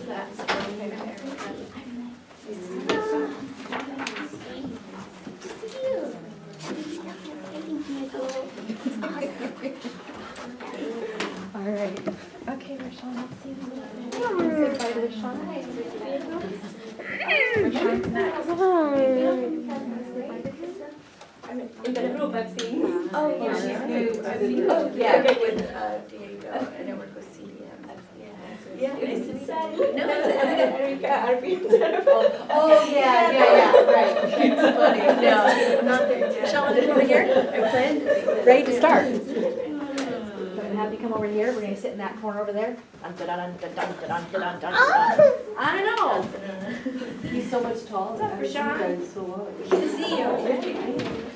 That's All right. Okay, Rishan, let's see you. Say bye to Rishan. Rishan's next. in the group I've seen. Oh, Yeah, she's yeah. new. I've seen her. Yeah, with Diego, and I work with CDM. Yeah, nice to meet you. No, that's Rishan RPM. Oh, yeah, right. It's funny. No, not there yet. Sean, over here. I planned. Ready to start. I'm gonna have you come over here. We're gonna sit in that corner over there. Dun, dun, dun, dun, dun, dun, dun, dun, dun, dun. I don't know. He's so much taller. What's up, Rishan? He's so low. Good to see you.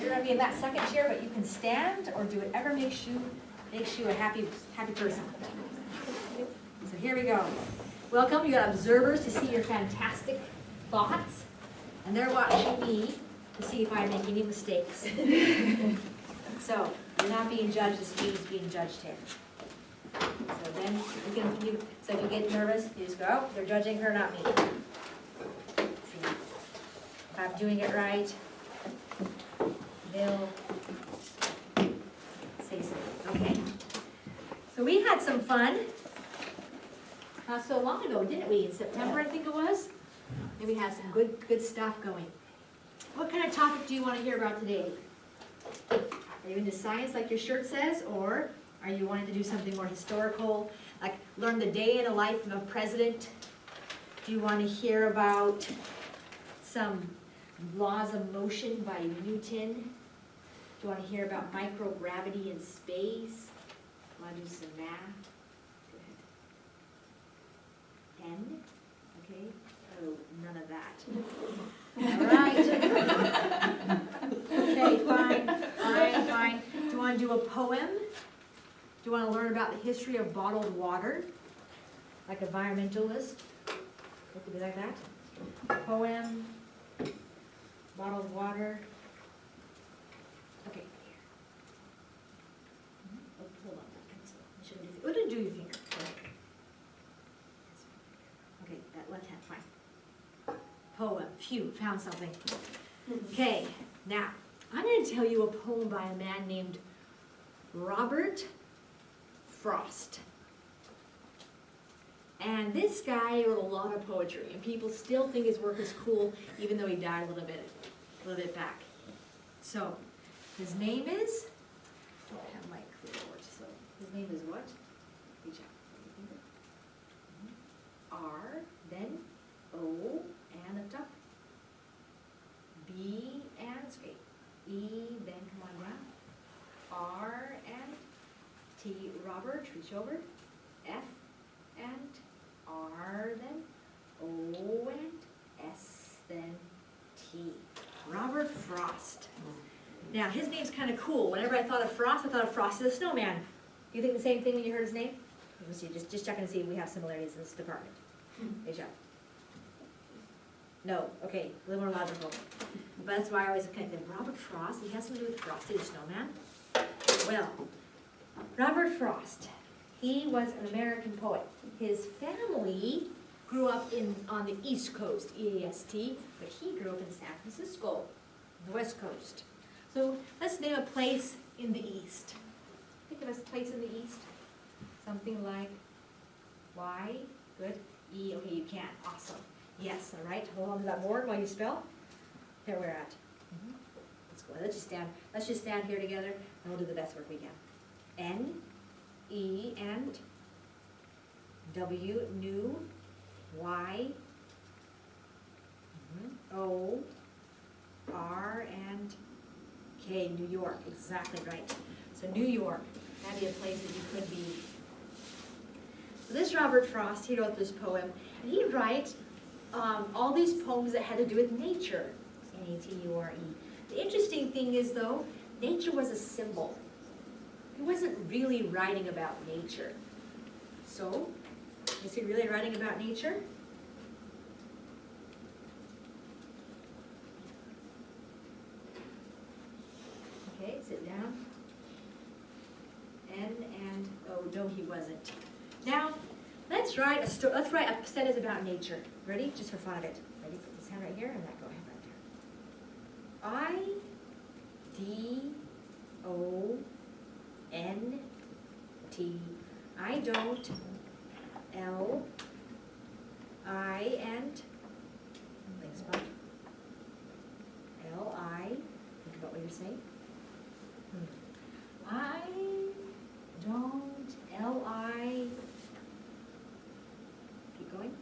You're gonna be in that second chair, but you can stand or do whatever makes you a happy person. So here we go. Welcome. You got observers to see your fantastic thoughts, and they're watching me to see if I make any mistakes. So you're not being judged, the speed's being judged here. So then so if you get nervous, you just go, oh, they're judging her, not me. See if I'm doing it right. They'll say something. Okay. So we had some fun not so long ago, didn't we? In September, I think it was. And we had some good stuff going. What kind of topic do you want to hear about today? Are you into science like your shirt says, or are you wanting to do something more historical, like learn the day in the life of a president? Do you want to hear about some laws of motion by Newton? Do you want to hear about microgravity in space? Want to do some math? Go ahead. 10? Okay. Oh, none of that. All right. Okay, fine. Do you want to do a poem? Do you want to learn about the history of bottled water? Like a environmentalist? It could be like that. Poem, bottled water. Okay, here. Oh, hold on, that pencil. I shouldn't do what did you do your finger? Okay, that left hand, fine. Poem, phew, found something. Okay, now, I'm going to tell you a poem by a man named Robert Frost. And this guy wrote a lot of poetry, and people still think his work is cool, even though he died a little bit back. So, his name is, I don't have my clipboard, so his name is what? Reach out. R, then O, and up top. B, and straight. E, then come on down. R, and T, Robert, reach over. F, and R, then O, and S, then T. Robert Frost. Now, his name's kind of cool. Whenever I thought of Frosty the Snowman. Do you think the same thing when you heard his name? Let's see, just checking to see if we have similarities in this department. Good job. No, okay, a little more logical. But that's why I always connected Robert Frost. He has something to do with Frosty the Snowman. Well, Robert Frost, he was an American poet. His family grew up on the East Coast, E-A-S-T, but he grew up in San Francisco, the West Coast. So let's name a place in the East. Think of a place in the East. Something like Y, good. E, okay, you can, awesome. Yes, all right, hold on to that board while you spell. Here we're at. Let's go, let's just stand here together, and we'll do the best work we can. N, E, and W, new, Y, O, R, and K, New York, exactly right. So New York, that'd be a place that you could be. So this Robert Frost, he wrote this poem, and he'd write all these poems that had to do with nature, N-A-T-U-R-E. The interesting thing is, though, nature was a symbol. He wasn't really writing about nature. So, is he really writing about nature? Okay, sit down. N and, oh, no, he wasn't. Now, Let's write a sentence about nature. Ready? Just for fun of it. Ready? Put this hand right here and that go ahead right there. I-D-O-N-T. I don't. L-I and. Thanks, Bob. L-I. Think about what you're saying. I don't. L-I. Keep going.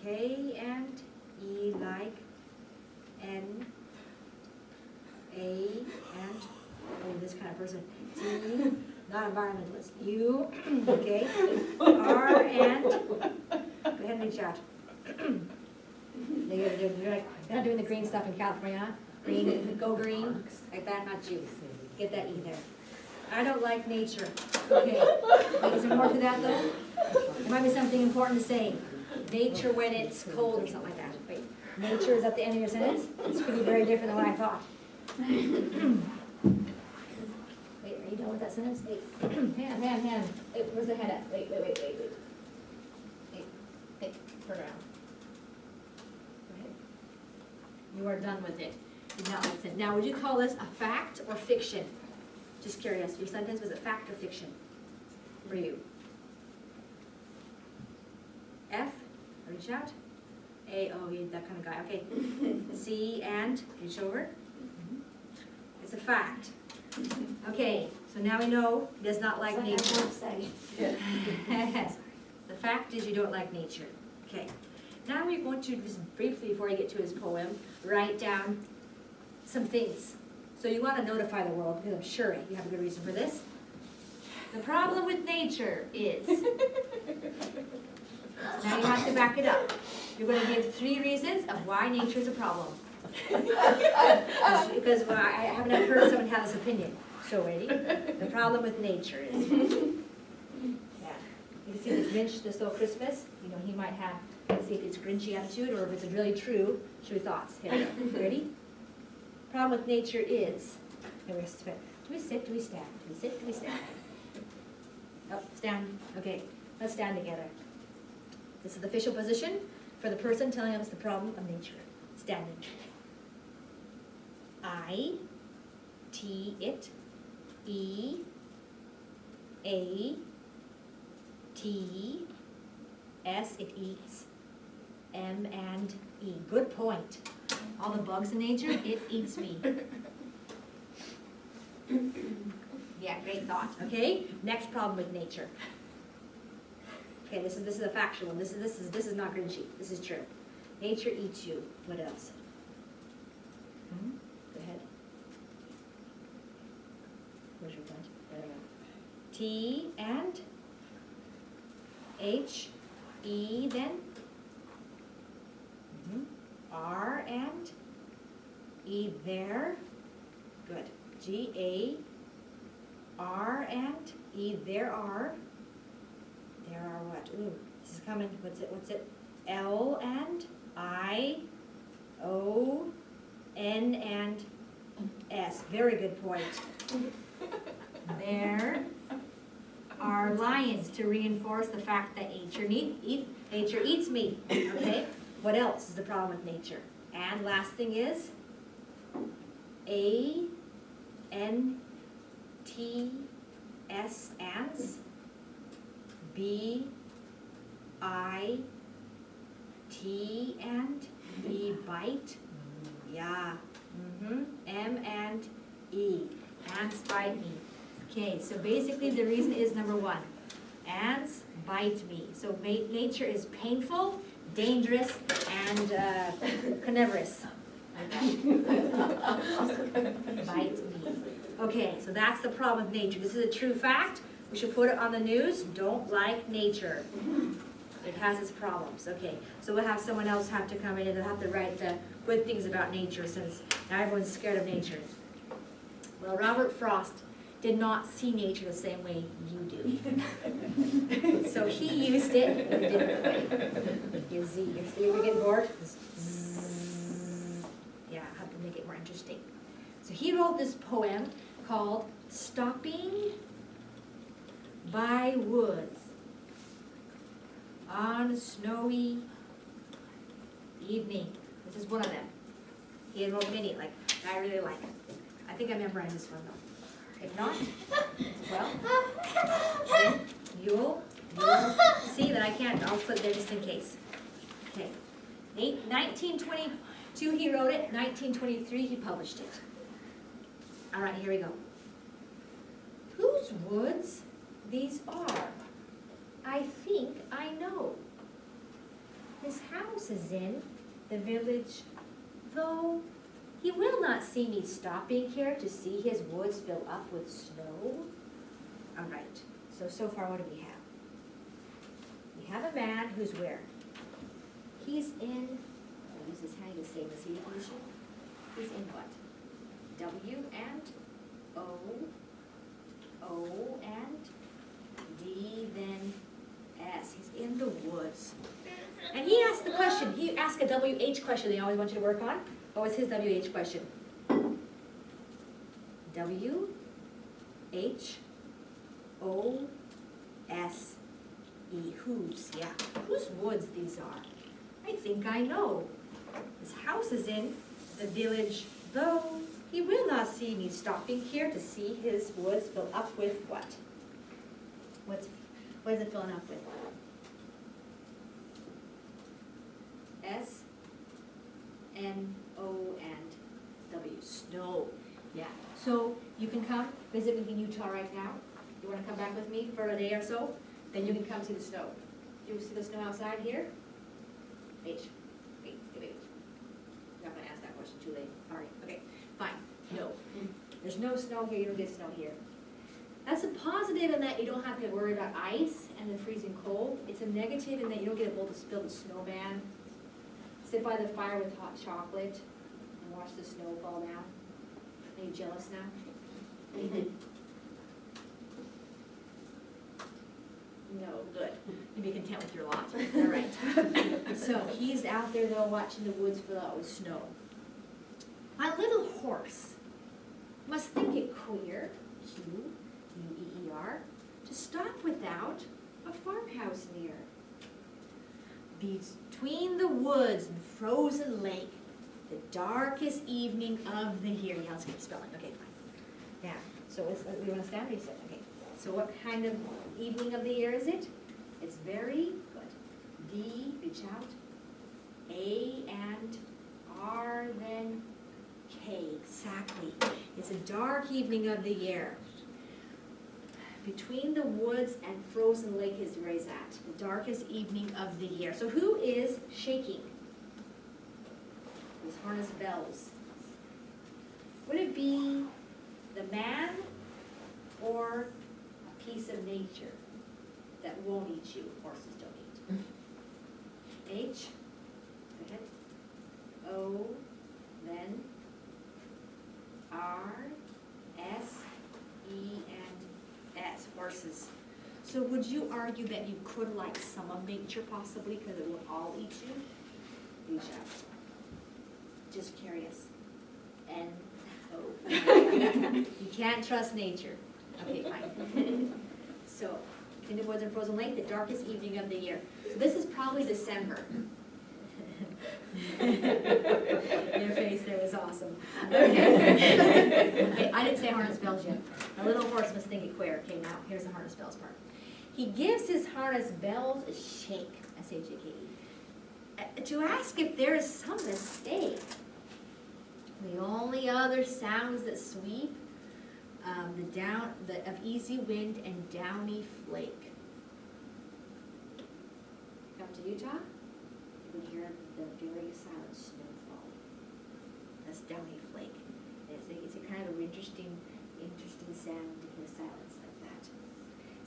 K and E like. N. A and. Oh, this kind of person. T. Not environmentalist. U. Okay. R and. Go ahead and reach out. They're not doing the green stuff in California, huh? Green, go green, like that, not you. Get that E there. I don't like nature. Okay. Wait, is there more to that though? There might be something important to say. Nature when it's cold or something like that. Wait. Nature is at the end of your sentence? It's going to be very different than what I thought. Wait, are you done with that sentence? Wait. Hand. Wait, where's the head at? Wait. Hey, turn around. Go ahead. You are done with it. Did not listen. Now, would you call this a fact or fiction? Just curious. Your sentence was a fact or fiction for you? F, reach out. A, oh, you're that kind of guy. Okay. C and reach over. It's a fact. Okay, so now we know he does not like nature. The fact is you don't like nature. Okay. Now we're going to just briefly, before I get to his poem, write down some things. So you want to notify the world, because I'm sure you have a good reason for this. The problem with nature is, now you have to back it up. You're going to give 3 reasons of why nature is a problem. Because I haven't heard someone have this opinion. So ready? The problem with nature is, yeah. You see the Grinch this whole Christmas? You know, he might have, let's see if it's Grinchy attitude or if it's really true thoughts. Here we go. Ready? Problem with nature is, do we sit, do we stand? Do we sit, do we stand? Oh, stand. Okay, let's stand together. This is the official position for the person telling us the problem of nature. Standing. I, T, it, E, A, T, S, it eats, M and E. Good point. All the bugs in nature, it eats me. Yeah, great thought. Okay, next problem with nature. Okay, this is a factual one. This is not Grinchy. This is true. Nature eats you. What else? Go ahead. Where's your bunch? T and H, E then. R and E there. Good. G, A, R and E there are. There are what? Ooh, this is coming. What's it? L and I, O, N and S. Very good point. There are lions to reinforce the fact that nature eats me. Okay? What else is the problem with nature? And last thing is A, N, T, S, ants. B, I, T, and E, bite. Yeah. M and E. Ants bite me. Okay, so basically the reason is number 1. Ants bite me. So nature is painful, dangerous, and carnivorous. Bite me. Okay, so that's the problem with nature. This is a true fact. We should put it on the news. Don't like nature. It has its problems. Okay, so we'll have someone else have to come in and they'll have to write good things about nature since now everyone's scared of nature. Well, Robert Frost did not see nature the same way you do. So he used it in a different way. You see, we're getting bored? Yeah, I have to make it more interesting. So he wrote this poem called Stopping by woods on a snowy evening. This is one of them. He had wrote many, like, I really like it. I think I memorized this one though. If not, well, then you'll see that I can't, I'll put it there just in case. Okay, 1922 he wrote it, 1923 he published it. All right, here we go. Whose woods these are? I think I know. His house is in the village, though he will not see me stopping here to see his woods fill up with snow. All right, so far what do we have? We have a man who's where? He's in, I'll use his hand to say, is he Asian? He's in what? W and O, O and D, then S. He's in the woods. And he asked the question, he asked a WH question they always want you to work on. What was his WH question? W, H, O, S, E. Whose, yeah. Whose woods these are? I think I know. His house is in the village, though he will not see me stopping here to see his woods fill up with what? What is it filling up with? S, N, O, and W. Snow. Yeah. So you can come visit me in Utah right now. You want to come back with me for a day or so? Then you can come see the snow. Do you see the snow outside here? H. Wait. I'm not going to ask that question too late. Sorry. Okay. Fine. No. There's no snow here. You don't get snow here. That's a positive in that you don't have to worry about ice and the freezing cold. It's a negative in that you don't get able to spill the snowman. Sit by the fire with hot chocolate and watch the snow fall down. Are you jealous now? No, good. You be content with your lot. All right. So he's out there though watching the woods fill out with snow. My little horse must think it queer, Q-U-E-E-R, to stop without a farmhouse near. Between the woods and frozen lake, the darkest evening of the year. Yeah, let's get spelling. Okay, fine. Yeah. So we want to stand or you sit? Okay. So what kind of evening of the year is it? It's very good. D, reach out. A and R, then K. Exactly. It's a dark evening of the year. Between the woods and frozen lake is where he's at. The darkest evening of the year. So who is shaking his harness bells? Would it be the man or a piece of nature that won't eat you? Horses don't eat. H, go ahead. O, then R, S, E, and S, horses. So would you argue that you could like some of nature possibly because it won't all eat you? Reach out. Just curious. N, O. You can't trust nature. Okay, fine. So, in the woods and frozen lake, the darkest evening of the year. So this is probably December. Your face there was awesome. Okay. Okay, I didn't say harness bells yet. A little horse must think it queer. Okay, now here's the harness bells part. He gives his harness bells a shake, S-H-A-K-E, to ask if there is some mistake. The only other sounds that sweep of easy wind and downy flake. Come to Utah, you would hear the very silent snowfall. That's downy flake. It's a kind of interesting sound to hear silence like that.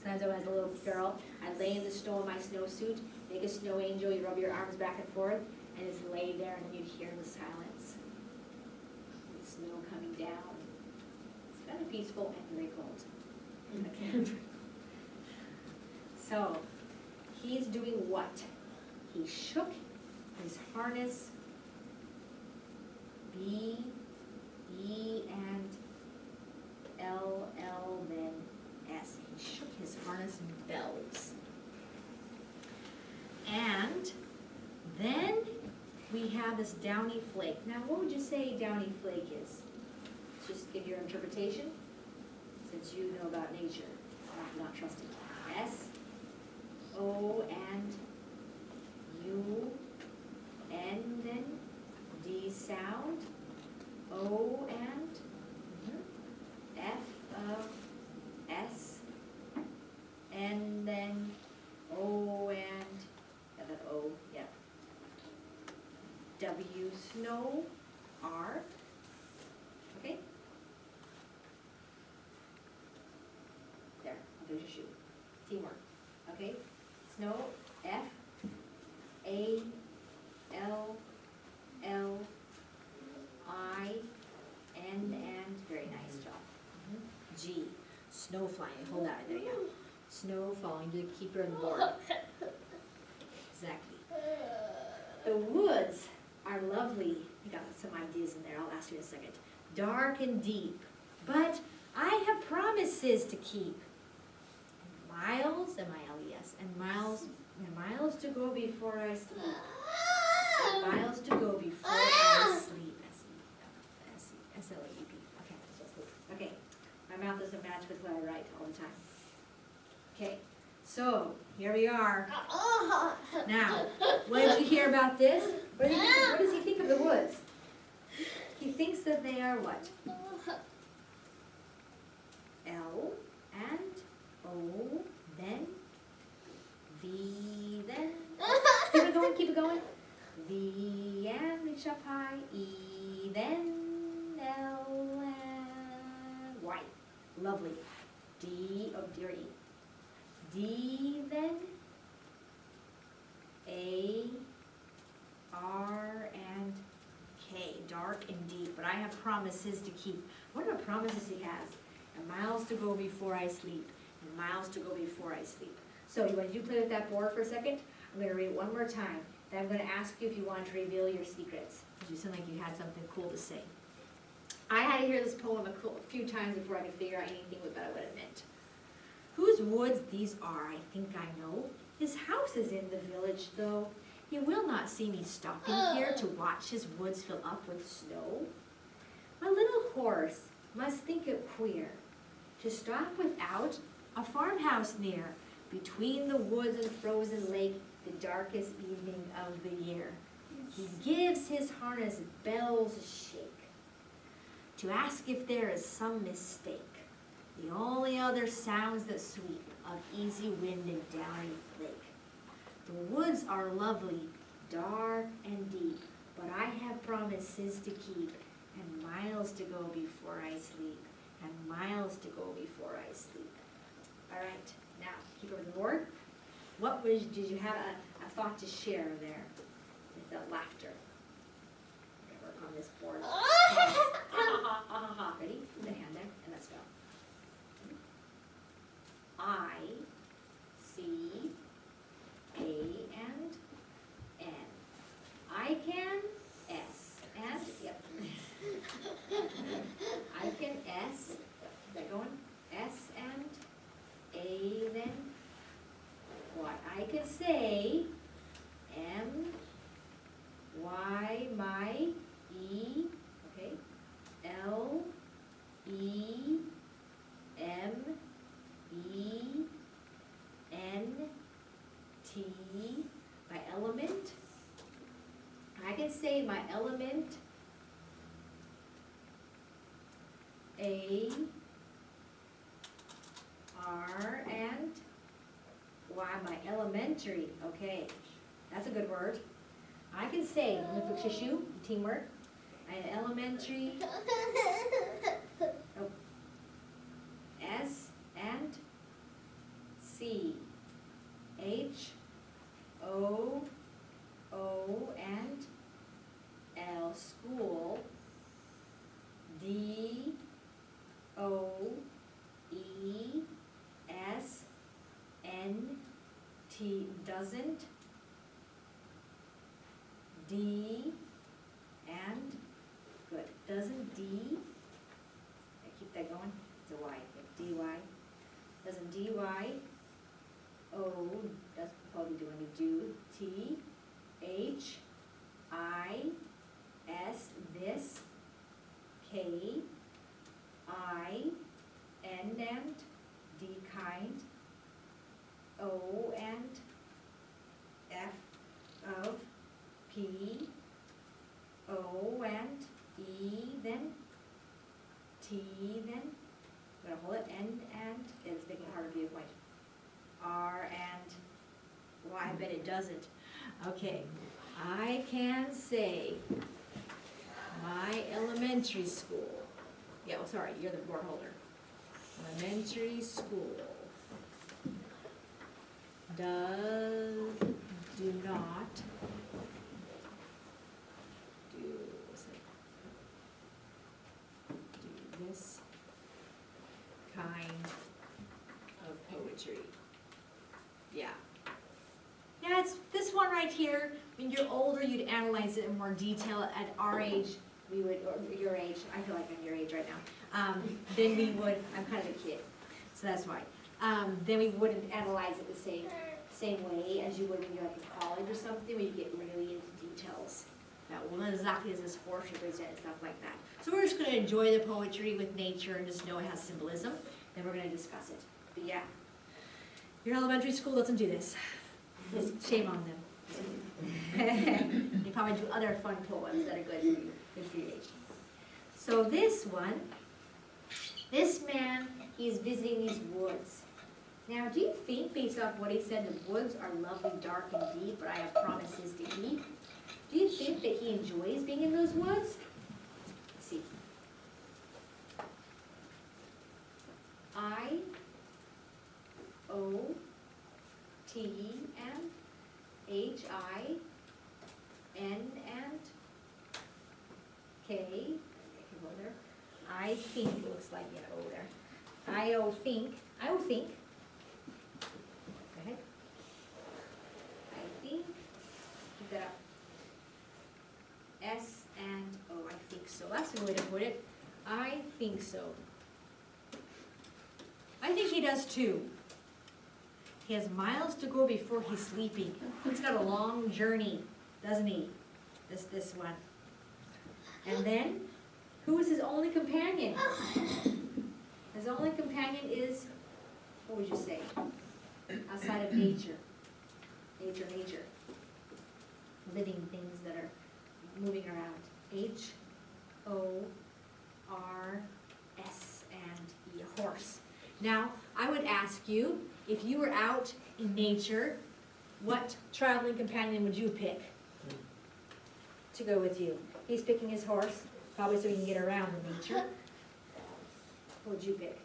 Sometimes when I was a little girl, I'd lay in the snow in my snowsuit, make a snow angel, you rub your arms back and forth, and just lay there and you'd hear the silence. The snow coming down. It's kind of peaceful and very cold. So, he's doing what? He shook his harness, B, E, and L, then S. He shook his harness harness bells. And then we have this downy flake. Now, what would you say downy flake is? Just give your interpretation, since you know about nature. I'm not trusting. S, O, and U, N, then D sound, O, and F of S, and then O, and the O, yeah. W, snow, R, okay? There, there's your shoe. Teamwork, okay? Snow, F, A, L, L, I, N, and very nice job. G, snow flying, hold that, there you go. Snow falling, you're the keeper of the board. Exactly. The woods are lovely. I got some ideas in there, I'll ask you in a second. Dark and deep, but I have promises to keep. Miles, M-I-L-E-S, and miles to go before I sleep. Miles to go before I sleep. S-L-E-E-P. Okay, so sleep. Okay, my mouth doesn't match with what I write all the time. Okay, so here we are. Now, what did you hear about this? What does he think of the woods? He thinks that they are what? L and O, then V, then keep it going. V and reach up high, E, then L and Y. Lovely. D, oh dear E. D, then A, R, and K. Dark and deep, but I have promises to keep. What are the promises he has? And miles to go before I sleep. And miles to go before I sleep. So when you play with that board for a second, I'm going to read it one more time. Then I'm going to ask you if you want to reveal your secrets. Because you sound like you had something cool to say. I had to hear this poem a few times before I could figure out anything about what it meant. Whose woods these are, I think I know. His house is in the village, though. He will not see me stopping here to watch his woods fill up with snow. My little horse must think it queer to stop without a farmhouse near, between the woods and frozen lake, the darkest evening of the year. He gives his harness bells a shake to ask if there is some mistake. The only other sounds that sweep of easy wind and downy flake. The woods are lovely, dark and deep, but I have promises to keep, and miles to go before I sleep, and miles to go before I sleep. All right, now, keep over the board. Did you have a thought to share there with that laughter? I'm gonna work on this board. Ready? Put the hand there, and let's go. I, C, A, and N. I can, S, and, yep. I can, S, is that going? S and A, then what I can say, M, Y, my, E, okay, L, E, M, E, N, T, my element. I can say my element, A, R, and Y, my elementary. Okay, that's a good word. I can say, let me fix your shoe, teamwork. An elementary, oh, S, and C, H, O, O, and L, school, D, O, E, S, N, T, doesn't, D, and, good, doesn't D, I keep that going, it's a Y, D-Y, doesn't D-Y, O, that's probably doing a do, T, H, I, S, this, K, I, N and, D kind, O and, F of, P, O and, E then, T then, I'm gonna hold it, N and, it's making it harder for you to point. R and, well, I bet it doesn't. Okay, I can say my elementary school, yeah, oh, sorry, you're the board holder. Elementary school do not do this kind of poetry. Yeah. Now it's this one right here. When you're older, you'd analyze it in more detail. At our age, we would, or your age, I feel like I'm your age right now. Then we would, I'm kind of a kid, so that's why. Then we wouldn't analyze it the same way as you would when you're like in college or something, where you get really into details. Now, what exactly does this horse represent and stuff like that. So we're just going to enjoy the poetry with nature and just know it has symbolism. Then we're going to discuss it. But yeah, your elementary school doesn't do this. Shame on them. They probably do other fun poems that are good for your age. So this one, this man, he's visiting these woods. Now, do you think, based off what he said, the woods are lovely, dark, and deep, but I have promises to eat? Do you think that he enjoys being in those woods? Let's see. I, O, T, and H, I, N, and K. Go there. I think, it looks like, yeah, over there. I think. Go ahead. I think, keep that up. S and O, I think so. That's the way to put it. I think so. I think he does too. He has miles to go before he's sleeping. He's got a long journey, doesn't he? This one. And then, who is his only companion? His only companion is, what would you say? Outside of nature. Nature. Living things that are moving around. H, O, R, S, and E, a horse. Now, I would ask you, if you were out in nature, what traveling companion would you pick to go with you? He's picking his horse, probably so he can get around in nature. What would you pick?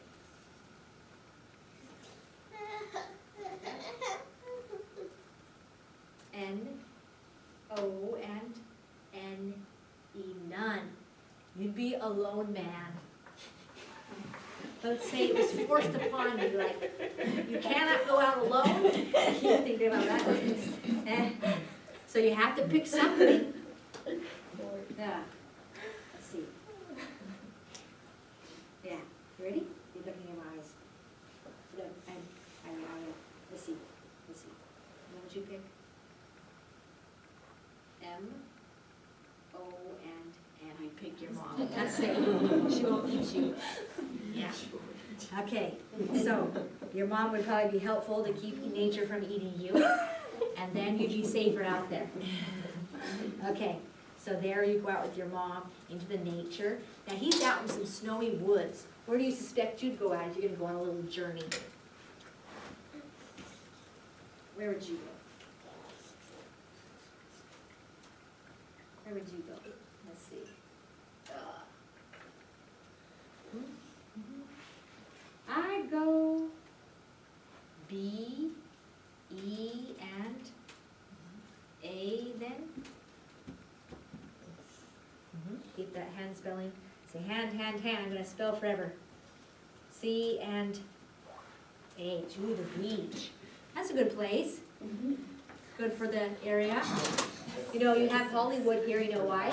N, O, and N, E, none. You'd be a lone man. Let's say it was forced upon you, like, you cannot go out alone. You think about that. So you have to pick something. Yeah. Let's see. Yeah. You ready? You're looking in my eyes. Look, let's see. What would you pick? M, O, and N. You pick your mom. That's safe. She won't eat you. Yeah. Okay, so your mom would probably be helpful to keep nature from eating you, and then you'd be safer out there. Okay, so there you go out with your mom into the nature. Now he's out in some snowy woods. Where do you suspect you'd go out if you're going to go on a little journey? Where would you go? Where would you go? Let's see. I go B, E, and A then. Keep that hand spelling. Say hand. I'm going to spell forever. C and H. Ooh, the beach. That's a good place. Good for the area. You know, you have Hollywood here, you know why?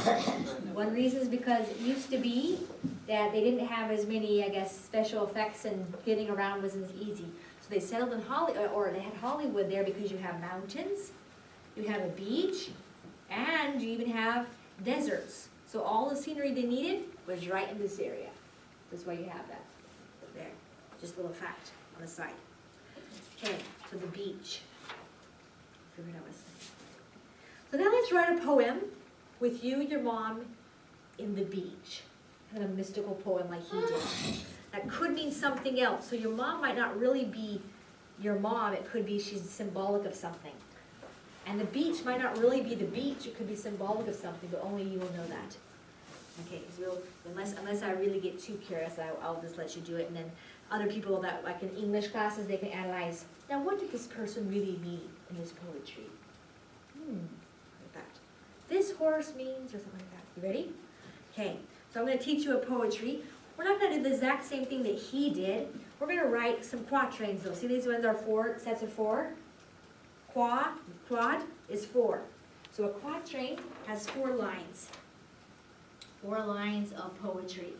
One reason is because it used to be that they didn't have as many, I guess, special effects and getting around wasn't as easy. So So they settled in or they had Hollywood there because you have mountains, you have a beach, and you even have deserts. So all the scenery they needed was right in this area. That's why you have that there. Just a little fact on the side. Okay, so the beach. Figured out what's next. So now let's write a poem with you and your mom in the beach. Kind of a mystical poem like he did. That could mean something else. So your mom might not really be your mom. It could be she's symbolic of something. And the beach might not really be the beach. It could be symbolic of something, but only you will know that. Okay, unless I really get too curious, I'll just let you do it. And then other people that, like in English classes, they can analyze, now what did this person really mean in this poetry? Like that. This horse means, or something like that. You ready? Okay, so I'm going to teach you a poetry. We're not going to do the exact same thing that he did. We're going to write some quatrains though. See, these ones are 4 sets of 4. Quad is 4. So a quatrain has 4 lines. 4 lines of poetry.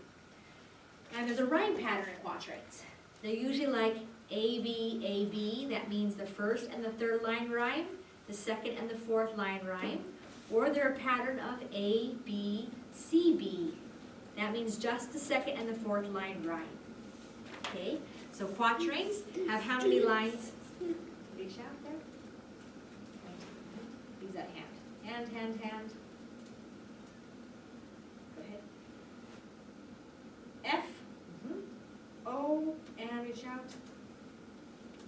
And there's a rhyme pattern in quatrains. They're usually like A, B, A, B. That means the first and the third line rhyme, the second and the fourth line rhyme. Or they're a pattern of A, B, C, B. That means just the second and the fourth line rhyme. Okay, so quatrains have how many lines? Reach out there. Use that hand. Hand. Go ahead. F, O, and reach out.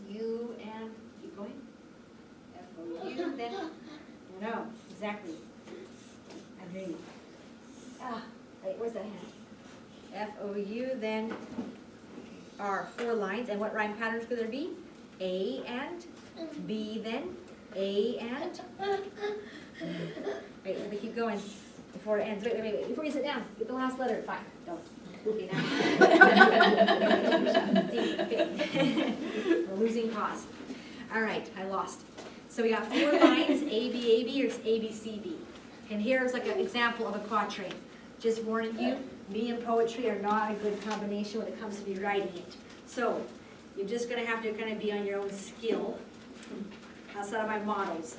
U, and keep going. F, O, U, then. No, exactly. I hear you. Wait, where's that hand? F, O, U, then R. 4 lines. And what rhyme patterns could there be? A and B, then A and. Wait, let me keep going before it ends. Wait. Before you sit down, get the last letter. Fine. Don't. Okay, now. D. Okay. We're losing cause. All right, I lost. So we got 4 lines, A, B, or A, B, C, B. And here's like an example of a quatrain. Just warning you, me and poetry are not a good combination when it comes to me writing it. So you're just going to have to kind of be on your own skill. Outside of my models.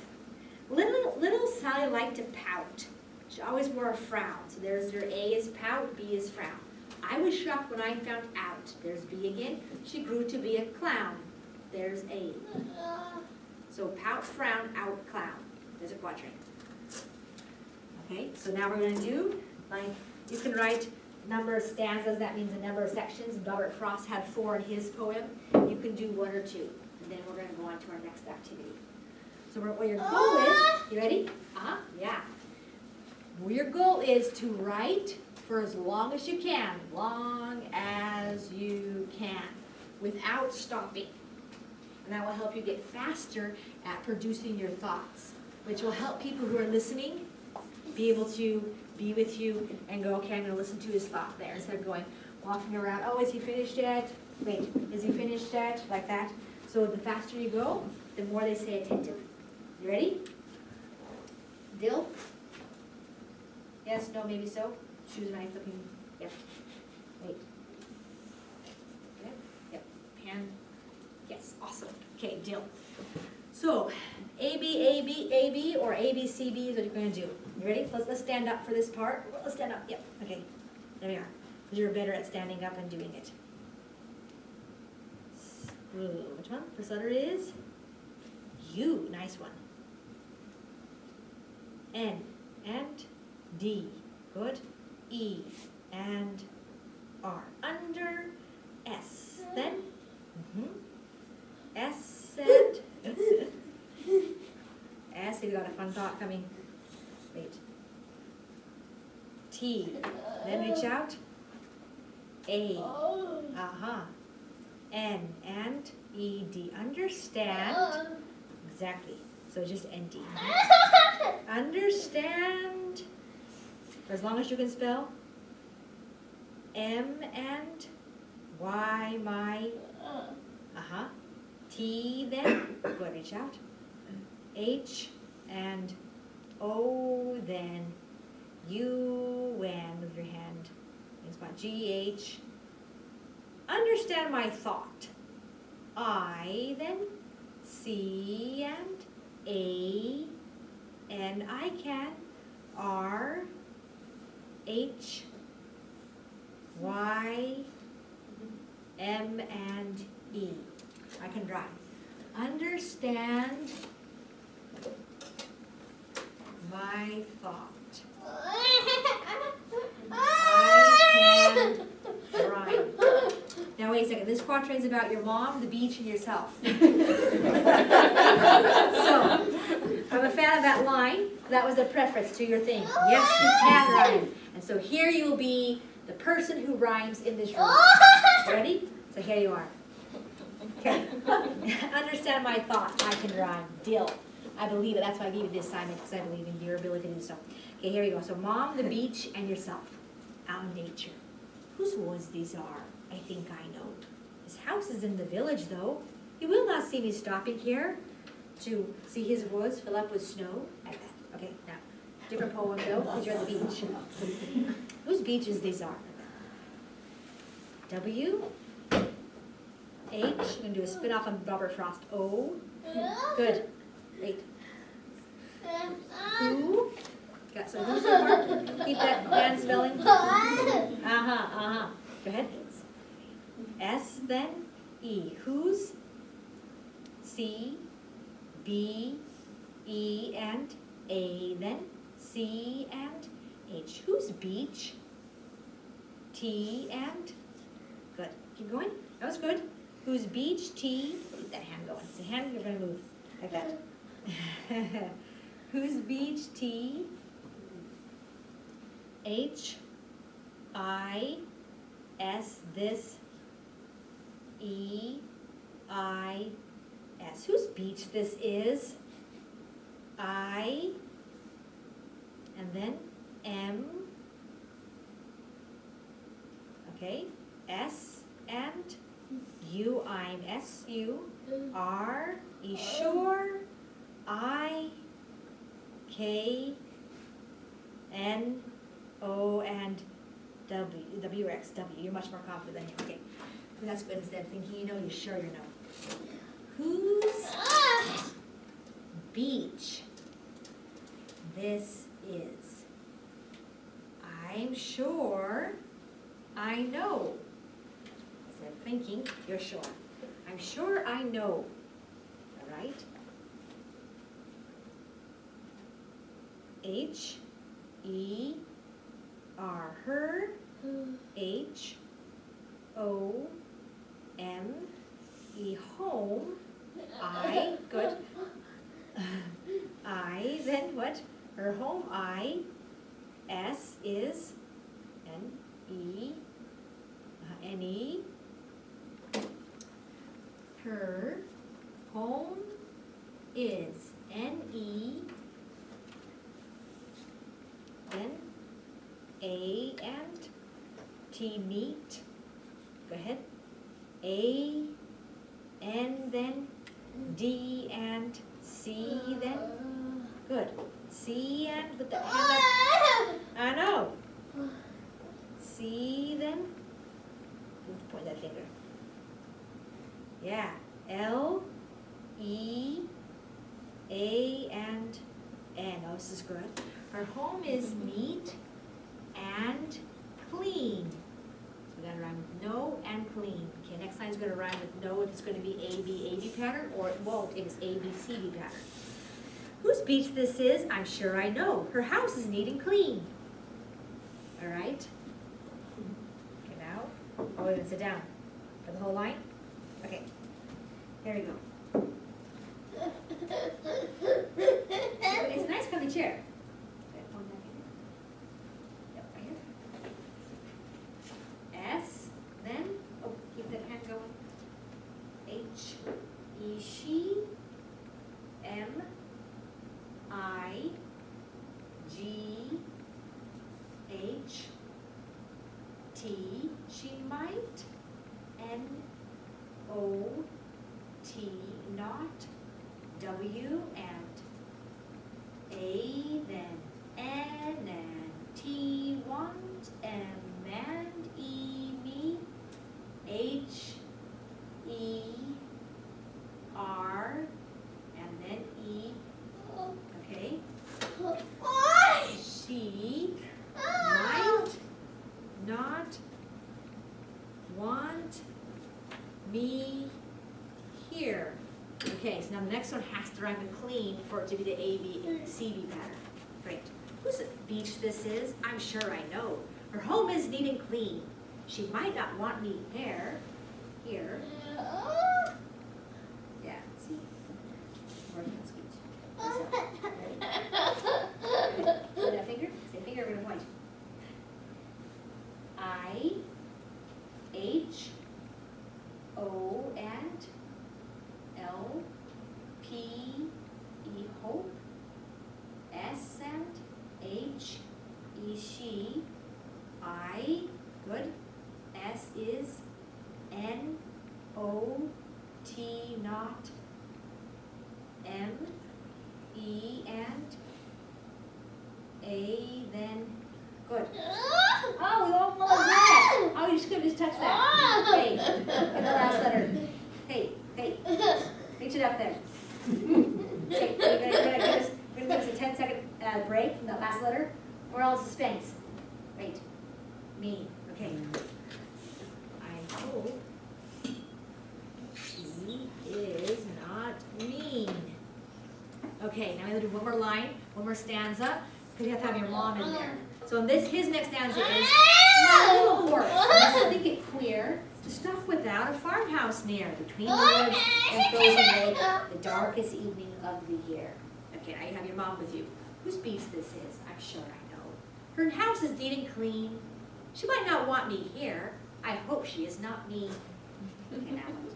Little Sally liked to pout. She always wore a frown. So there's your A is pout, B is frown. I was shocked when I found out. There's B again. She grew to be a clown. There's A. So pout, frown, out, clown. There's a quatrain. Okay, so now we're going to do, like, you can write number of stanzas. That means a number of sections. Robert Frost had 4 in his poem. You can do 1 or 2. And then we're going to go on to our next activity. So what your goal is, you ready? Yeah. Well, your goal is to write for as long as you can, without stopping. And that will help you get faster at producing your thoughts, which will help people who are listening be able to be with you and go, okay, I'm going to listen to his thought there, instead of going, walking around, oh, is he finished yet? Wait, is he finished yet? Like that. So the faster you go, the more they stay attentive. You ready? Dill? Yes, no, maybe so. Shoes are nice looking. Yep. Wait. Yep. Pan. Yes, awesome. Okay, Dill. So, A, B, or A, B, C, B is what you're going to do. You ready? Let's stand up for this part. Let's stand up. Yep. Okay. There we are. Because you're better at standing up and doing it. Which one? First letter is U. Nice one. N and D. Good. E and R. Under S. Then S and S. You got a fun thought coming. Wait. T. Then reach out. A. N and E, D. Understand. Exactly. So just ND. Understand. For as long as you can spell. M and Y, my. T then. Go ahead, reach out. H and O then. U and move your hand. Spot G, H. Understand my thought. I, then C and A, N, I can, R, H, Y, M, and E. I can drive. Understand my thought. I can rhyme. Now wait a second, this quatrain is about your mom, the beach, and yourself. So, I'm a fan of that line. That was a preface to your thing. Yes, you can rhyme. And so here you will be the person who rhymes in this room. Ready? So here you are. Okay. Understand my thought. I can rhyme. Deal. I believe it. That's why I gave you the assignment, because I believe in your ability to do so. Okay, here we go. So mom, the beach, and yourself. Out in nature. Whose woods these are, I think I know. His house is in the village, though. You will not see me stopping here to see his woods fill up with snow. Like that. Okay, now, different poem, though, because you're on the beach. Whose beaches these are? W, H, I'm going to do a spin-off on Robert Frost. O, good. Great. Who? Got some who's so far? Keep that hand spelling. Uh-huh. Go ahead. S, then E. Whose? C, B, E, and A, then C, and H. Whose beach? T, and good. Keep going. That was good. Whose beach? T. Keep that hand going. It's a hand you're going to move like that. Whose beach? T. H. I. S. This. E. I. S. Whose beach this is? I. And then M. Okay. S. And U. I'm S. U. R. E. Sure. I. K. N. O. And W. W. X. W. You're much more confident than him. Okay. That's good. Instead of thinking you know, you're sure you know. Whose beach this is? I'm sure I know. Instead of thinking, you're sure. I'm sure I know. All right? H, E, R. Her. H, O, M, E. Home. I. Good. I. Then what? Her home. I. S is N. E. N. E. Her home is N. E. Then A and T. Neat. Go ahead. A, N, then D and C, then good. C and put the hand up. I know. C, then point that finger. Yeah. L, E, A, and N. Oh, this is good. Her home is neat and clean. So we got to rhyme with no and clean. Okay, next time it's going to rhyme with no if it's going to be A, B, A, B pattern, or it won't if it's A, B, C, B pattern. Whose beach this is, I'm sure I know. Her house is neat and clean. All right? Okay, now, oh, we're going to sit down for the whole line? Okay, here we go. It's a nice comfy chair. Yep, right here. S, then, oh, keep that hand going. H, E, she, M, I, G, H, T, she might, N, O, T, not, W, and A, then N, and T, want, M, and E, me, H, E, Okay, so now the next one has to rhyme with clean for it to be the ABCD pattern. Great. Whose beach this is? I'm sure I know. Her home is neat and clean. She might not want me here. Here. Yeah, see. Working on speech. Ready? With that finger? Say finger, we're gonna point. I-H-O-and-L-P-E hope. S and H-E she. I, good. S is N-O-T not. M-E and A then, good. Oh, we almost got it. Oh, you just could've just touched that. Hey, get the last letter. Hey, reach it up there. Okay, we're gonna give us a 10-second break from that last letter. We're all in suspense. Wait, me, okay. I hope he is not mean. Okay, now we're gonna do one more line, one more stanza, because you have to have your mom in there. So in this, his next stanza is, my little horse, I think it queer to stop without a farmhouse near, between the woods and frozen lake, the darkest evening of the year. Okay, now you have your mom with you. Whose beast this is, I'm sure I know. Her house is neat and clean. She might not want me here. I hope she is not mean. Okay, now what?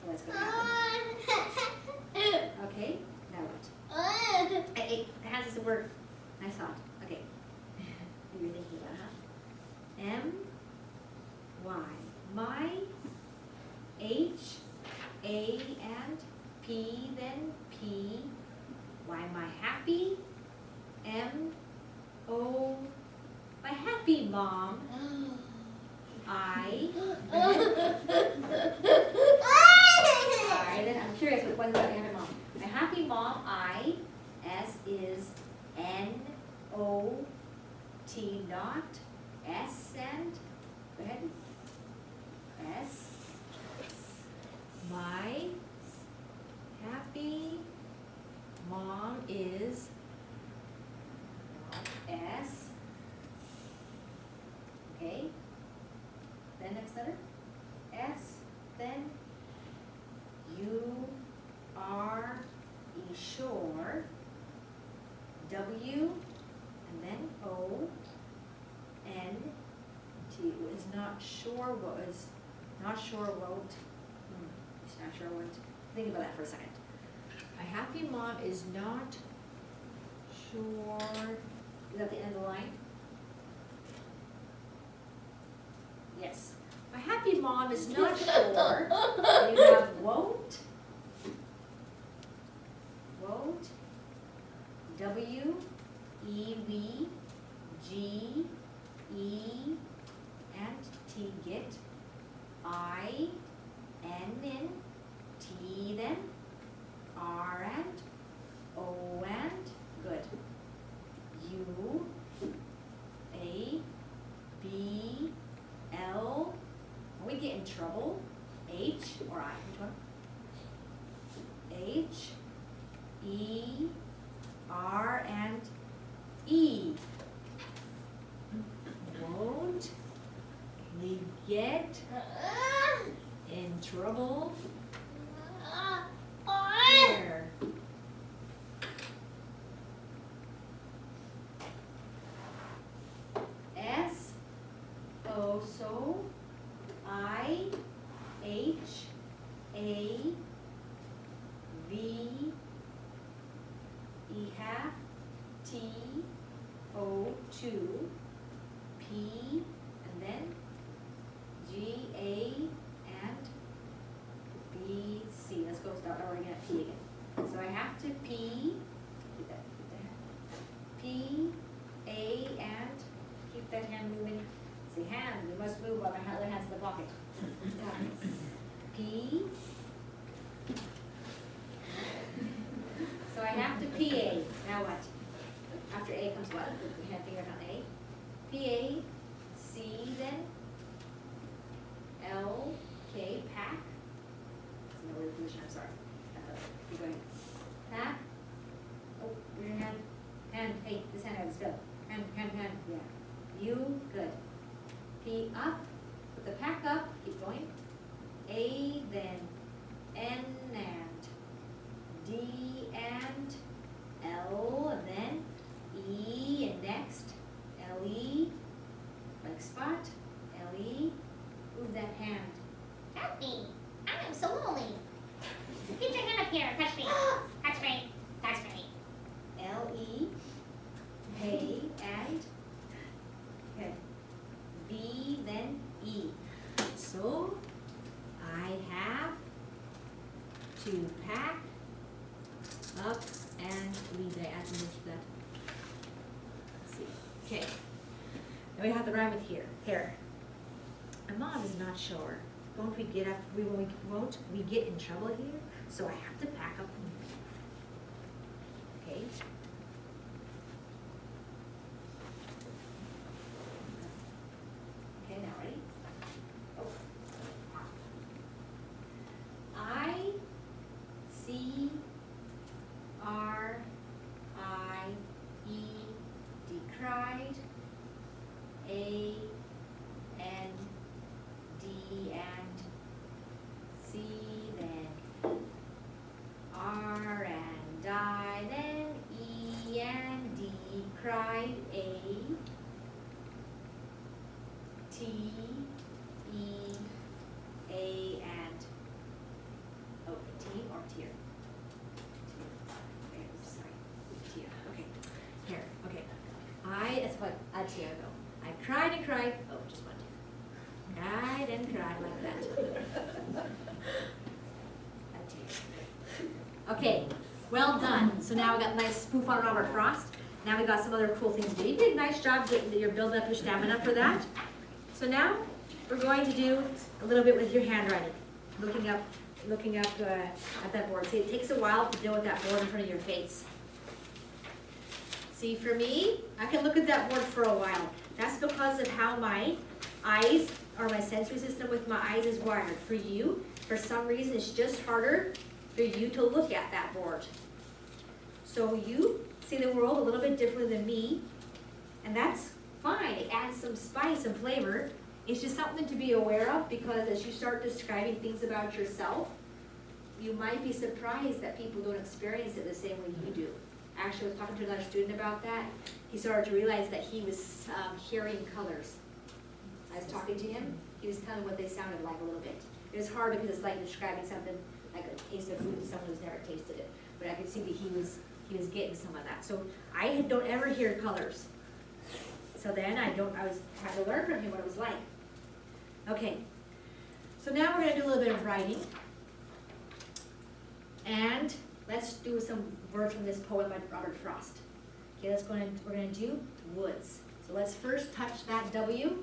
What's going to happen? Okay, now what? Hey, how does it work? Nice thought. Okay. You were thinking about, huh? M-Y. My. H-A and P then P. Why my happy? M-O. My happy mom. I. Then I'm curious what about your mom? My happy mom, I. S is N-O-T not. S and, go ahead. S. My happy mom is S. Okay. Then next letter. S. Then U R E sure. W and then O N T is not sure was not sure won't. It's not sure won't. Think about that for a second. My happy mom is not sure. Is that the end of the line? Yes. My happy mom is not sure. You have won't. Won't. W, E, V, G, E, and T, get. I, N, in, T, then. R, and. O, and. Good. U, A, B, L. When we get in trouble, H or I, which one? H, E, R, and E. Won't we get in trouble here? S, O, so, I, H, A, V, E half, T, O, 2, P, and then G, A, and B, C. Let's go start over again at P again. So I have to P, keep that P, A, and keep that hand moving. Say hand, we must move while my other hand's in the pocket. P. So I have to PA. Now what? After A comes what? We have to figure out A. PA, C then, L, K, pack. That's another position. I'm sorry. Keep going. Pack. Oh, where's your hand? Hand, hey, this hand has go. Hand, yeah. You, good. P up, put the pack up, keep going. A, then N and D and L, and then E, and next L-E, blank spot, L-E, move that hand. Help me. I am so lonely. Get your hand up here. Touch me. Touch me. Touch me. L-E, A, and, okay, B, then E. So, I have to pack up and leave. Did I add this, that? Let's see. Okay. Now we have the rhyme with here. Here. My mom is not sure. Won't we get in trouble here? So I have to pack up and leave. Okay. Okay, now ready? Oh. I C R I E decried, A N D and C, then R and I, then E and D, cried, A T E A and T or tear? Okay, sorry, tear. Okay, here. Okay, that's what a tear though. I cried and cried. Oh, just one tear. Cried and cried like that. A tear. Okay, well done. So now we got a nice spoof on Robert Frost. Now we got some other cool things to do. You did a nice job that you're building up your stamina for that. So now we're going to do a little bit with your handwriting, looking up at that board. See, it takes a while to deal with that board in front of your face. See, for me, I can look at that board for a while. That's because of how my eyes, or my sensory system with my eyes is wired. For you, for some reason, it's just harder for you to look at that board. So you see the world a little bit differently than me, and that's fine. It adds some spice and flavor. It's just something to be aware of, because as you start describing things about yourself, you might be surprised that people don't experience it the same way you do. Actually, I was talking to another student about that. He started to realize that he was hearing colors. I was talking to him. He was telling what they sounded like a little bit. It was hard because it's like describing something like a taste of food to someone who's never tasted it. But I could see that he was getting some of that. So I don't ever hear colors. So then I had to learn from him what it was like. Okay, so now we're going to do a little bit of writing. And let's do some words from this poem by Robert Frost. Okay, we're going to do woods. So let's first touch that W.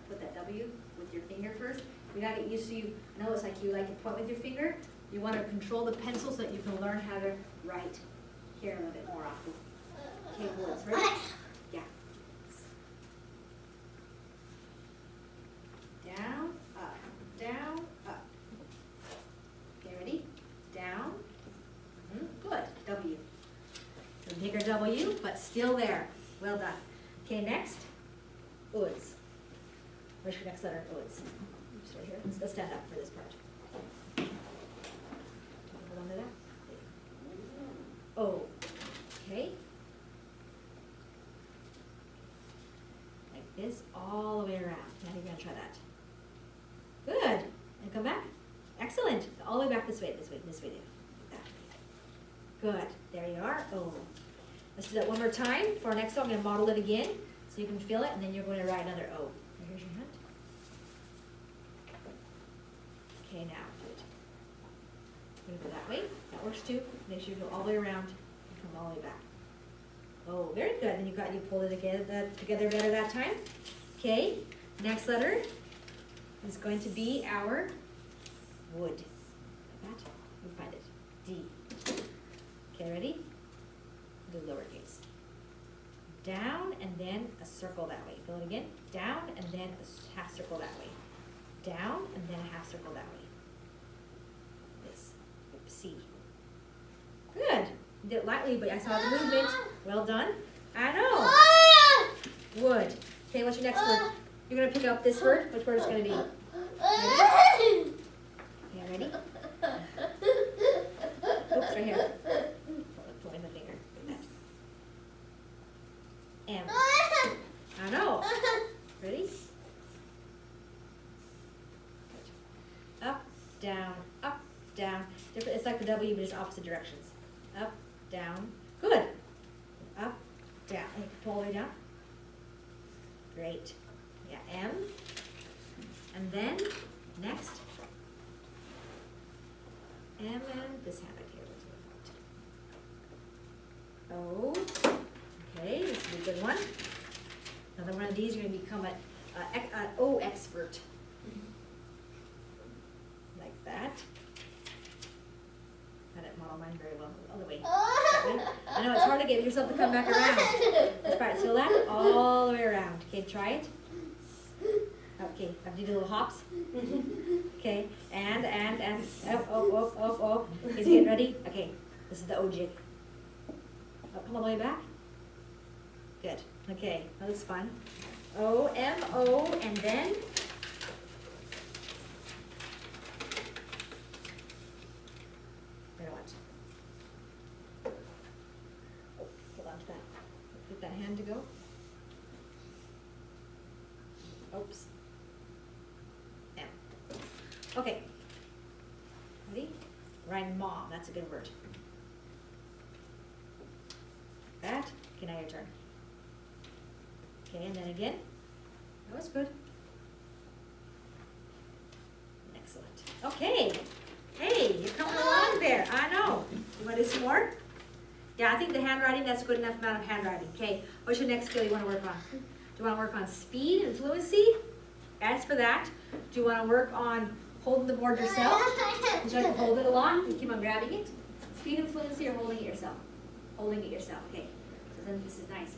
Put that W with your finger first. We got to get used to I know it's like you like to point with your finger. You want to control the pencil so that you can learn how to write here a little bit more often. Okay, woods, right? Yeah. Down, up, down, up. Okay, ready? Down. Good. W. So bigger W, but still there. Well done. Okay, next. Woods. Where's your next letter? Woods. Just right here. Let's stand up for this part. Hold on to that. O. Okay. Like this all the way around. Now you're going to try that. Good. And come back. Excellent. All the way back this way, this way, this way. Like that. Good. There you are. O. Let's do that one more time. For our next one, I'm going to model it again so you can feel it, and then you're going to write another O. Here's your hand. Okay, now do it. I'm going to go that way. That works too. Make sure you go all the way around and come all the way back. Oh, very good. And you pulled it together better that time. Okay, next letter is going to be our wood. Like that. We find it. D. Okay, ready? Do lowercase. Down and then a circle that way. Fill it again. Down and then a half circle that way. Down and then a half circle that way. C. Good. You did it lightly, but I saw the movement. Well done. I know. Wood. Okay, what's your next word? You're going to pick up this word. Which word is going to be? Ready? Yeah, ready? Oops, right here. Point the finger. M. I know. Ready? Up, down, up, down. Different. It's like the W, but it's opposite directions. Up, down. Good. Up, down. And pull all the way down. Great. Yeah, M. And then, next. M and this hand right here. O. Okay, this is a good one. Another one of these, you're going to become an O expert. Like that. I didn't model mine very well. The other way. That way. I know it's hard to get yourself to come back around. Let's try it. So that all the way around. Okay, try it. Okay, have to do little hops. Okay, and up. Is it ready? Okay, this is the O jig. Come all the way back. Good. Okay, that was fun. O, M, O, and then what? Oh, hold on to that. Get that hand to go. Oops. M. Okay. Ready? Rhyme mom. That's a good word. That. Okay, now your turn. Okay, and then again. That was good. Excellent. Okay. Hey, you're coming along there. I know. You want to do some more? Yeah, I think the handwriting, that's a good enough amount of handwriting. Okay, what's your next skill you want to work on? Do you want to work on speed and fluency? As for that, do you want to work on holding the board yourself? Would you like to hold it a lot? You keep on grabbing it? Speed and fluency or holding it yourself? Holding it yourself. Okay, so then this is nice.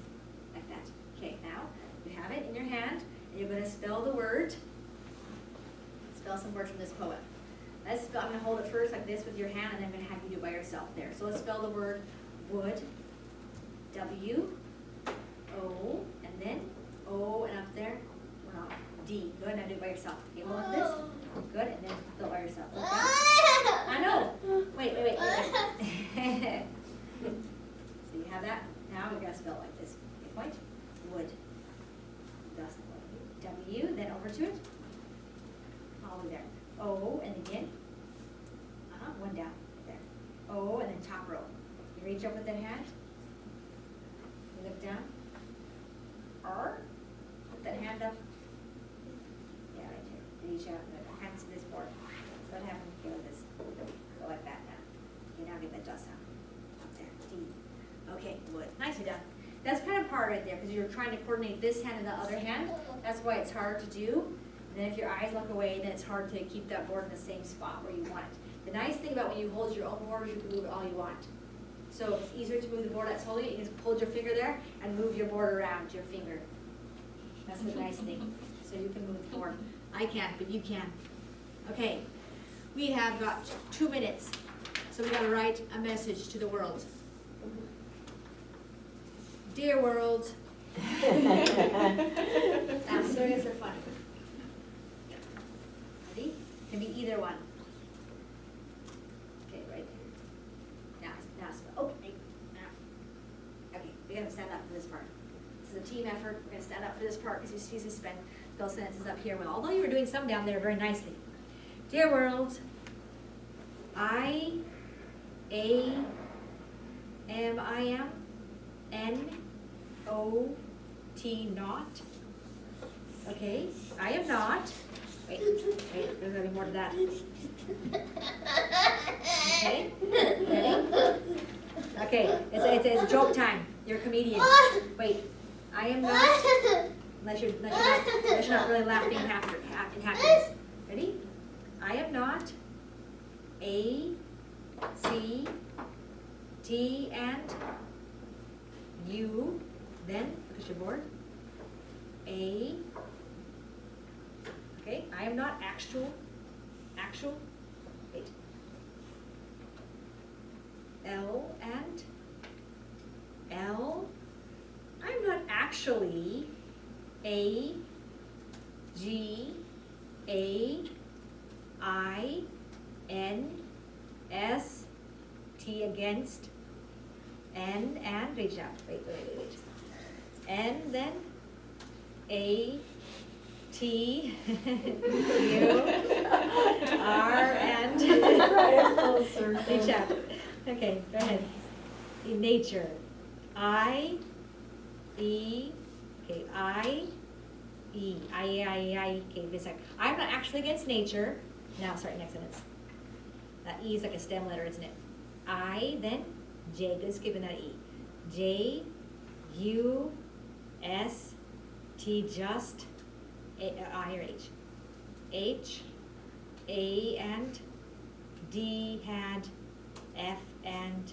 Like that. Okay, now you have it in your hand, and you're going to spell the word. Spell some words from this poem. I'm going to hold it first like this with your hand, and then I'm going to have you do it by yourself there. So let's spell the word wood. W, O, and then O, and up there, D. Good, now do it by yourself. Okay, hold on to this. Good, and then spell it by yourself. Okay? I know. Wait. So you have that. Now we're going to spell it like this. Okay, point. Wood. That's the one. W, then over to it. All the way there. O, and again. One down. There. O, and then top row. You reach up with that hand. You look down. R. Put that hand up. Yeah, right here. Reach out. Hands to this board. So what happens here with this? Go like that now. Okay, now get that dust out. Up there. D. Okay, wood. Nicely done. That's kind of hard right there because you're trying to coordinate this hand and the other hand. That's why it's hard to do. And then if your eyes look away, then it's hard to keep that board in the same spot where you want it. The nice thing about when you hold your own board is you can move it all you want. So if it's easier to move the board that's holding it, you can just hold your finger there and move your board around your finger. That's the nice thing. So you can move the board. I can't, but you can. Okay, we have got 2 minutes. So we got to write a message to the world. Dear world. Now, serious or funny? Ready? Can be either one. Okay, right here. Now, oh, now. Okay, we gotta stand up for this part. This is a team effort. We're gonna stand up for this part because you usually spend those sentences up here. Well, although you were doing some down there very nicely. Dear world, I am N-O-T not. Okay, I am not. Wait, there's gonna be more to that. Okay, ready? Okay, it's joke time. You're a comedian. Wait, I am not, unless you're not really laughing in happiness. Ready? I am not A, C, T, and U, then, because you're bored, A, okay, I am not actual, wait, L and L. I'm not actually A, G, A, I, N, S, T against, N and reach out. Wait. N then A, T, U, R, and reach out. Okay, go ahead. In nature, I, E, okay, I, E, I, okay, this sec. I'm not actually against nature. Now, sorry, next sentence. That E is like a stem letter, isn't it? I, then J, just skipping that E. J, U, S, T, just, I or H. H, A and D had, F and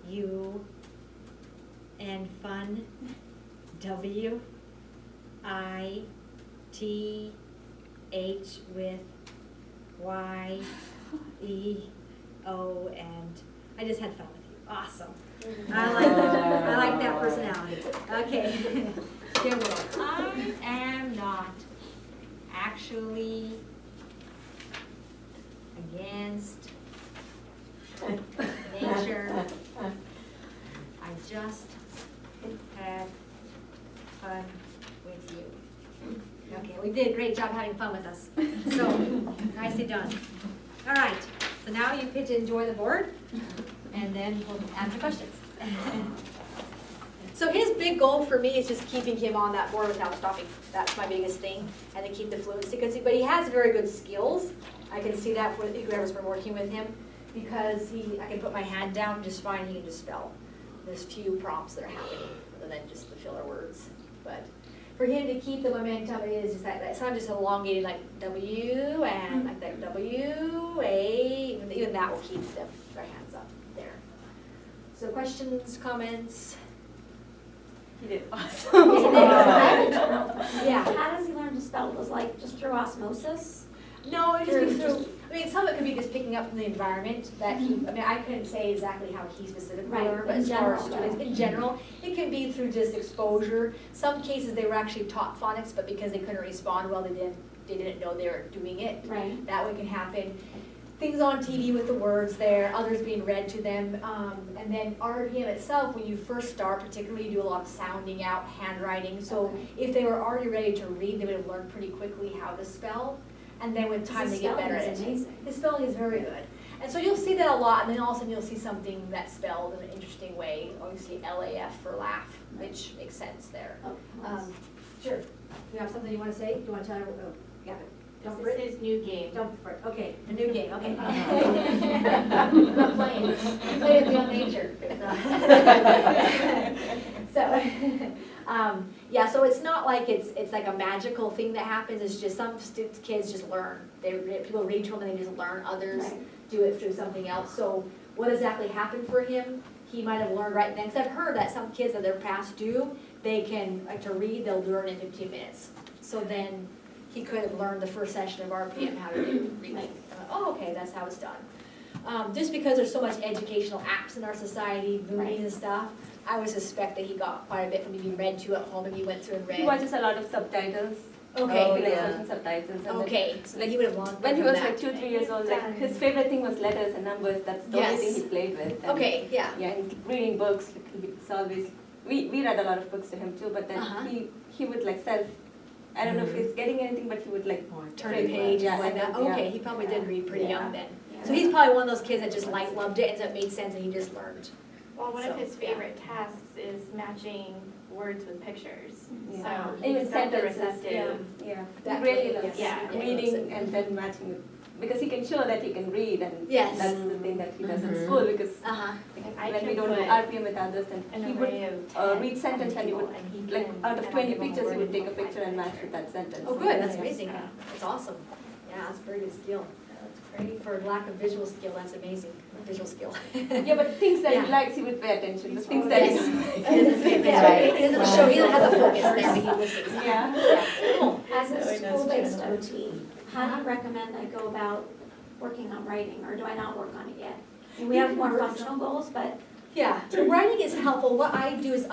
U, and fun, W, I, T, H with Y, E, O, and I just had fun with you. Awesome. I like that personality. Okay. Here we go. I am not actually against nature. I just had fun with you. Okay, we did a great job having fun with us. So, nicely done. All right, so now you get to enjoy the board, and then we'll answer questions. So his big goal for me is just keeping him on that board without stopping. That's my biggest thing, and to keep the fluency. But he has very good skills. I can see that for whoever's been working with him, because I can put my hand down just fine. He can just spell. There's few prompts that are happening other than just the filler words. But for him to keep the momentum, it is just that it's not just elongated like W and like that W, A. Even that will keep them their hands up there. So questions, comments. He did awesome. Yeah. How does he learn to spell? Was like just through osmosis? No, it just be through. I mean, some of it could be just picking up from the environment that he. I mean, I couldn't say exactly how he specifically Right, learned, but in as far as general, students, in general, it can be through just exposure. Some cases they were actually taught phonics, but because they couldn't respond well, they didn't know they were doing it. Right. That way can happen. Things on TV with the words there, others being read to them, and then RPM itself, when you first start, particularly, you do a lot of sounding out, handwriting. So Okay. if they were already ready to read, they would have learned pretty quickly how to spell. And then with time, they get better at it. Amazing. His spelling is very good. And so you'll see that a lot, and then all of a sudden you'll see something that's spelled in an interesting way. Obviously, LAF for laugh, which makes sense there. Oh, nice. Sure. You have something you want to say? You want to tell her? Oh, yeah. Jump for This it? is his new game. Jump for it. Okay, a new game. Okay. I'm not playing. You play with Beyond Nature. So, yeah. So it's not like it's like a magical thing that happens. It's just some kids just learn. People read to them and they just learn. Others Right. do it through something else. So what exactly happened for him? He might have learned right then. Because I've heard that some kids that they're past due, they can like to read. They'll learn in 15 minutes. So then he could have learned the first session of RPM how to do reading. Oh, okay, that's how it's done. Just because there's so much educational apps in our society, movies Right. and stuff, I would suspect that he got quite a bit from maybe read to at home and he went through and read. He watches a lot of subtitles. Okay. He likes watching subtitles. And Okay, so then he would have learned when he from was that. like 2-3 years old, like his favorite thing was letters and numbers. That's the only Yes. thing he played with. And Okay, yeah. Yeah, and reading books. It's always we read a lot of books to him too. But then Uh-huh. he would like I don't know if he's getting anything, but he would like Turn a page Yeah, and like that. and then- Okay, he probably did read pretty Yeah. young then. Yeah. So he's probably one of those kids that just loved it and so it made sense and he just learned. Well, one So, of his yeah. favorite tasks is matching words with pictures. Yeah. So Even he's got the sentences. receptive. Yeah. That He really way, loves yeah. reading and then matching it. Because he can show that he can read, and Yes. that's the thing that he does in Mhm. school. Because Uh-huh. I when we can don't do put RPM with others, and an he would array of read 10 sentence and he would, and he like, can- out of and 20 I'll give him pictures, he would word take a and picture and match picture. with that sentence. Oh, good, that's Yeah. amazing. Yeah. That's awesome. Yeah, that's a very good skill. That's great. For lack of visual skill, that's amazing. Visual skill. Yeah, but things that Yeah. he likes, he would pay attention. The things that Yes. he He doesn't say that. Right. He doesn't show, he doesn't have the focus there, but he listens. Yeah. Cool. As a So he knows school-based general. OT, how do you recommend I go about working on writing, or do I not work on it yet? We have more functional goals, but Yeah, writing is helpful. What I do is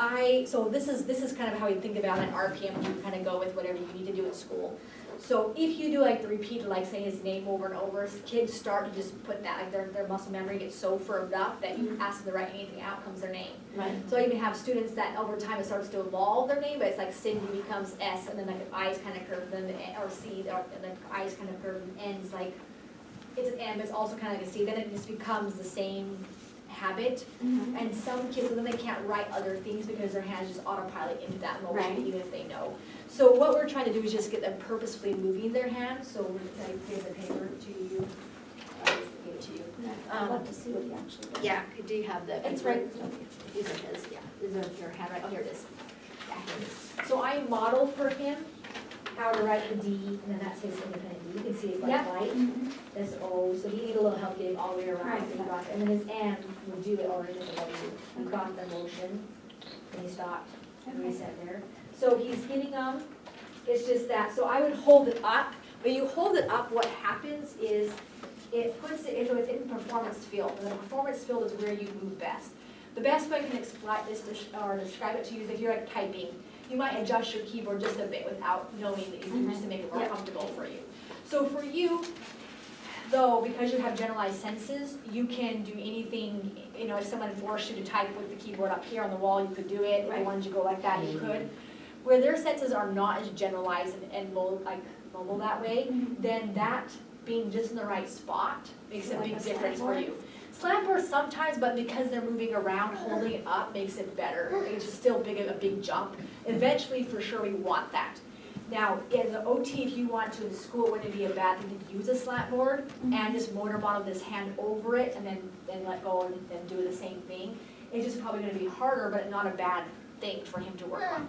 so this is kind of how we think about an RPM. You kind of go with whatever you need to do at school. So if you do like the repeated, like saying his name over and over, kids start to just put that, like their muscle memory gets so firmed up that you ask them to write anything out, comes their name. right. So I even have students that over time it starts to evolve their name, but it's like Cindy becomes S, and then like the I's kind of curve, then the or C, and then the I's kind of curve, and N's like, it's an M, it's also kind of like a C, then it just becomes the same habit. Mhm. And some kids, then they can't write other things because their hands just autopilot into that motion, Right. even if they know. So what we're trying to do is just get them purposefully moving their hands, so I give the paper to you, I'll just give it to you. I'd love to see what he actually does. Yeah, do you have the? It's right. These are his, yeah, these are your handwriting, oh, here it is. Yeah, here it is. So I modeled for him how to write the D, and then that's his independent D, you can see it's like Yeah. light. Mhm. This O, so he needed a little help getting all the way around, Right. so he got, and then his N would do it already, just above you. He got the motion, and he stopped, and Okay. reset there. So he's getting it's just that, so I would hold it up, when you hold it up, what happens is, it puts it, so it's in performance field, and the performance field is where you move best. The best way I can explain this, or describe it to you is if you're like typing, you might adjust your keyboard just a bit without knowing that you can, just to make it more Yeah. comfortable for you. So for you, though, because you have generalized senses, you can do anything, you know, if someone forced you to type with the keyboard up here on the wall, you could do it. If they Right. wanted you to go like that, you could. Where their senses are not as generalized and mobile that way, Mhm. then that being just in the right spot makes a Like big a difference for slam you. Slam board sometimes, but because they're moving around, holding it up makes it better. It's still a big jump. Eventually, for sure, we want that. Now, as an OT, if you want to in school, it wouldn't be a bad thing to use a slant board and just motor model this hand over it and then let go and then do the same thing. It's just probably gonna be harder, but not a bad thing for him to work on.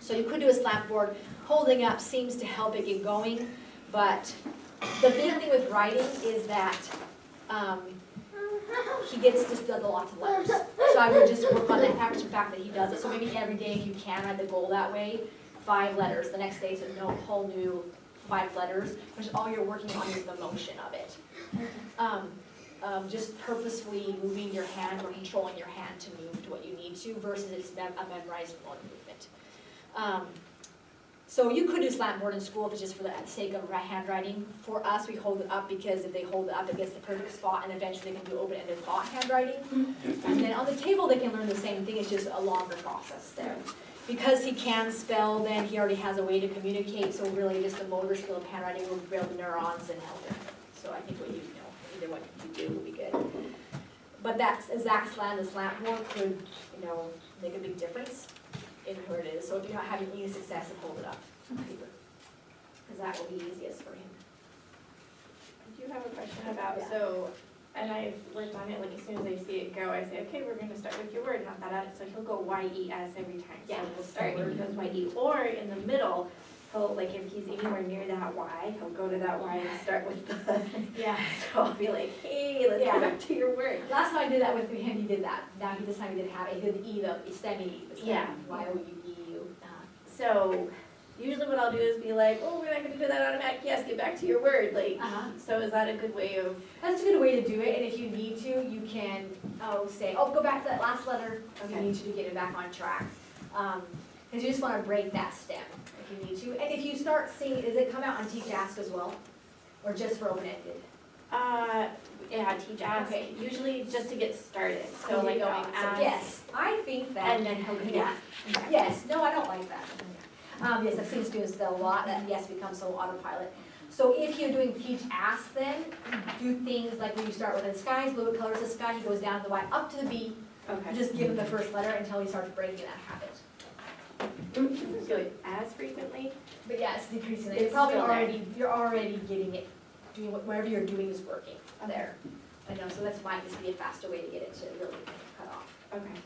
So you could do a slant board. Holding up seems to help it get going, but the big thing with writing is that he gets just does lots of letters. So I would just work on the extra fact that he does it. So maybe every day if you can write the goal that way, 5 letters. The next day it's a whole new 5 letters, which all you're working on is the motion of it. Just purposefully moving your hand or controlling your hand to move to what you need to versus it's a memorized one movement. So you could do slant board in school if it's just for the sake of handwriting. For us, we hold it up because if they hold it up, it gets the perfect spot and eventually they can do open-ended thought handwriting. And then on the table, they can learn the same thing, it's just a longer process there. Because he can spell, then he already has a way to communicate, so really just the motor skill of handwriting will build neurons and help him. So I think what you know, either what you do will be good. But that exact slant, the slant board could, you know, make a big difference in who it is. So if you're not having any success, then hold it up on paper. Because that will be easiest for him. I do have a question about, Yeah. so, and I've worked on it, like as soon as I see it go, I say, okay, we're gonna start with your word, not that, so he'll go Y-E-S every time. So Yeah. we'll start, and he goes Y-E, or in the middle, he'll, like if he's anywhere near that Y, he'll go to that Y and start with the, Yeah. so I'll be like, hey, let's Yeah. go back to your word. Last time I did that with him, he did that. Now this time he didn't have it. He did the E, the STEMI, the Yeah. Y-O-U-E-U. So, usually what I'll do is be like, oh, we're not gonna do that automatic, yes, get back to your word, like, so is that a good way of? That's a good way to do it, and if you need to, you can, say, go back to that last letter, if you Okay. need to get it back on track. Because you just want to break that stem, if you need to. And if you start seeing, does it come out on Teach Ask as well? Or just for open-ended? Yeah, teach ask, Okay. usually just to get started, so Get like going. going So ask. yes, I think that. And then he'll go, Yeah. Yes, no, I don't like that. Yes, I've seen students that a lot, that yes, becomes so autopilot. So if you're doing teach ask then, do things like when you start with the sky, blue colors the sky, he goes down to the Y, up to the B, Okay. just give him the first letter until he starts breaking that habit. Do it as frequently? But yeah, it's decreasing it. It's You're probably still there. you're already getting it, doing whatever you're doing is working there. I know, so that's why it needs to be a faster way to get it to really cut off. Okay.